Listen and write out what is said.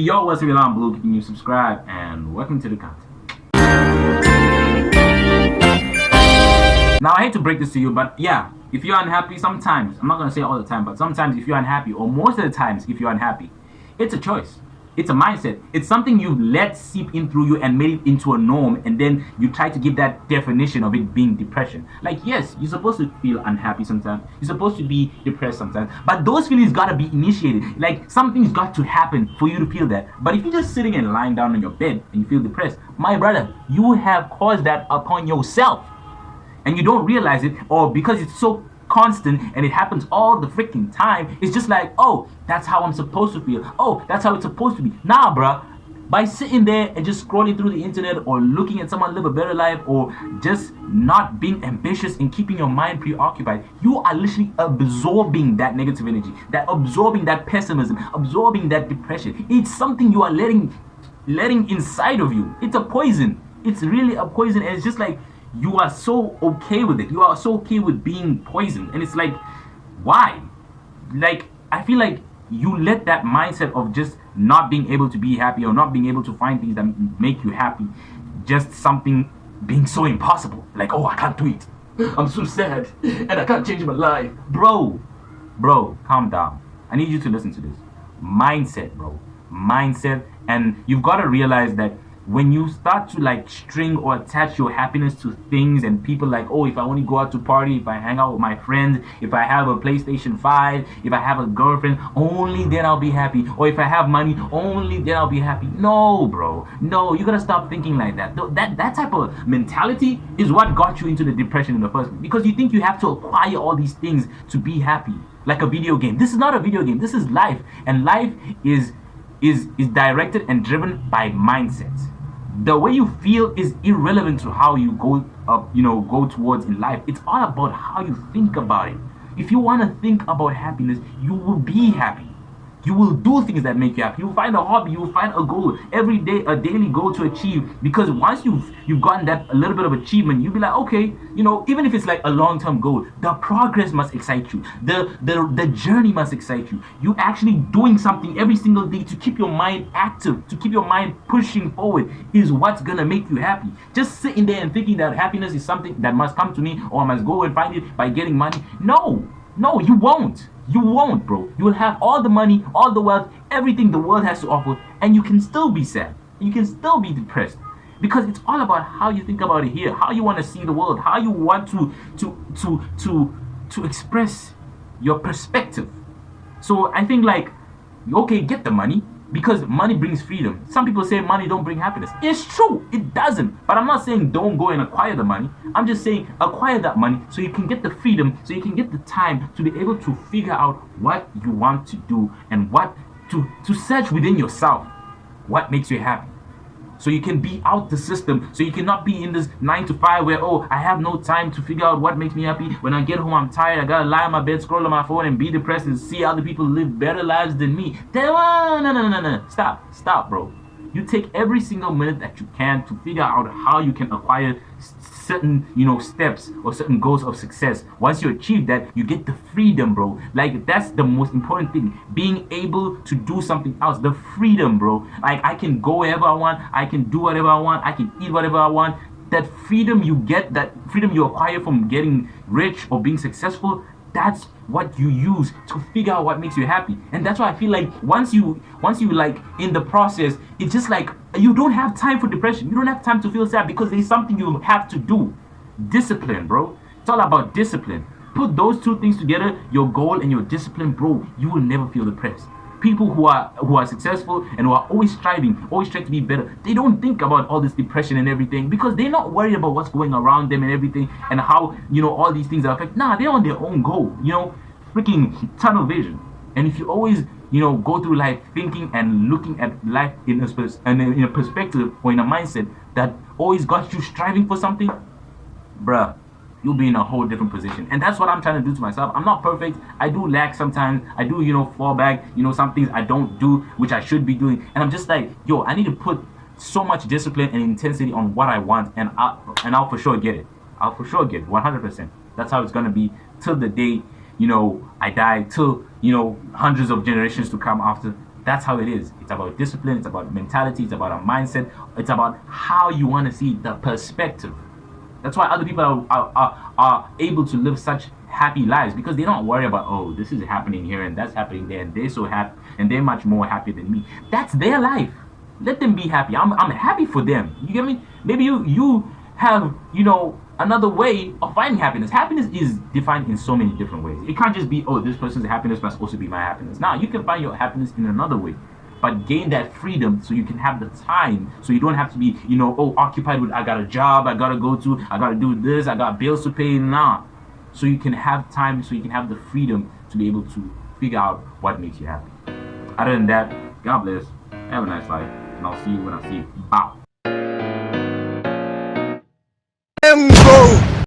Yo, what's up, I'm Blue. Can you subscribe and welcome to the content. Now, I hate to break this to you, but yeah, if you're unhappy, sometimes, I'm not going to say all the time, but sometimes if you're unhappy, or most of the times if you're unhappy, it's a choice. It's a mindset. It's something you let seep in through you and made it into a norm, and then you try to give that definition of it being depression. Like, yes, you're supposed to feel unhappy sometimes. You're supposed to be depressed sometimes. But those feelings gotta be initiated. Like, something's got to happen for you to feel that. But if you're just sitting and lying down on your bed and you feel depressed, my brother, you have caused that upon yourself. And you don't realize it, or because it's so constant and it happens all the freaking time, it's just like, oh, that's how I'm supposed to feel. Oh, that's how it's supposed to be. Nah, bruh. By sitting there and just scrolling through the internet or looking at someone live a better life or just not being ambitious and keeping your mind preoccupied, you are literally absorbing that negative energy, that absorbing that pessimism, absorbing that depression. It's something you are letting inside of you. It's a poison. It's really a poison, and it's just like, you are so okay with it. You are so okay with being poisoned. And it's like, why? Like, I feel like you let that mindset of just not being able to be happy or not being able to find things that make you happy, just something being so impossible. Like, oh, I can't do it. I'm so sad and I can't change my life. Bro, calm down. I need you to listen to this. Mindset, bro. Mindset. And you've got to realize that when you start to like string or attach your happiness to things and people, like, oh, if I only go out to party, if I hang out with my friends, if I have a PlayStation 5, if I have a girlfriend, only then I'll be happy. Or if I have money, only then I'll be happy. No, bro. No, you gotta stop thinking like that. That type of mentality is what got you into the depression in the first place. Because you think you have to acquire all these things to be happy. Like a video game. This is not a video game. This is life. And life is directed and driven by mindset. The way you feel is irrelevant to how you go towards in life. It's all about how you think about it. If you want to think about happiness, you will be happy. You will do things that make you happy. You will find a hobby. You will find a goal every day, a daily goal to achieve. Because once you've gotten that a little bit of achievement, you'll be like, okay, even if it's like a long-term goal, the progress must excite you. The journey must excite you. You actually doing something every single day to keep your mind active, to keep your mind pushing forward, is what's gonna make you happy. Just sitting there and thinking that happiness is something that must come to me, or I must go and find it by getting money. No, you won't. You won't, bro. You will have all the money, all the wealth, everything the world has to offer, and you can still be sad. You can still be depressed. Because it's all about how you think about it here, how you want to see the world, how you want to express your perspective. So I think, like, okay, get the money, because money brings freedom. Some people say money don't bring happiness. It's true, it doesn't. But I'm not saying don't go and acquire the money. I'm just saying acquire that money so you can get the freedom, so you can get the time to be able to figure out what you want to do and what to search within yourself what makes you happy. So you can be out the system, so you cannot be in this 9 to 5 where, oh, I have no time to figure out what makes me happy. When I get home, I'm tired. I gotta lie on my bed, scroll on my phone, and be depressed and see other people live better lives than me. No. Stop, bro. You take every single minute that you can to figure out how you can acquire certain, steps or certain goals of success. Once you achieve that, you get the freedom, bro. Like, that's the most important thing. Being able to do something else. The freedom, bro. Like, I can go wherever I want. I can do whatever I want. I can eat whatever I want. That freedom you get, that freedom you acquire from getting rich or being successful, that's what you use to figure out what makes you happy. And that's why I feel like once you like in the process, it's just like you don't have time for depression. You don't have time to feel sad, because there's something you have to do. Discipline, bro. It's all about discipline. Put those two things together, your goal and your discipline, bro, you will never feel depressed. People who are successful and who are always striving, always trying to be better, they don't think about all this depression and everything, because they're not worried about what's going around them and everything, and how all these things are affected. Nah, they're on their own goal. Freaking tunnel vision. And if you always go through life thinking and looking at life in a perspective or in a mindset that always got you striving for something, bruh, you'll be in a whole different position. And that's what I'm trying to do to myself. I'm not perfect. I do lack sometimes. I do, fall back. Some things I don't do, which I should be doing. And I'm just like, yo, I need to put so much discipline and intensity on what I want, and I'll for sure get it. I'll for sure get it, 100%. That's how it's gonna be till the day, I die, till, hundreds of generations to come after. That's how it is. It's about discipline, it's about mentality, it's about a mindset, it's about how you want to see the perspective. That's why other people are able to live such happy lives, because they don't worry about, oh, this is happening here and that's happening there, and they're so happy and they're much more happy than me. That's their life. Let them be happy. I'm happy for them. You get me? Maybe you have, another way of finding happiness. Happiness is defined in so many different ways. It can't just be, oh, this person's happiness must also be my happiness. Now, you can find your happiness in another way, but gain that freedom so you can have the time, so you don't have to be, occupied with, I got a job, I gotta go to, I gotta do this, I got bills to pay. Nah. So you can have time, so you can have the freedom to be able to figure out what makes you happy. Other than that, God bless. Have a nice life. And I'll see you when I see you. Bye.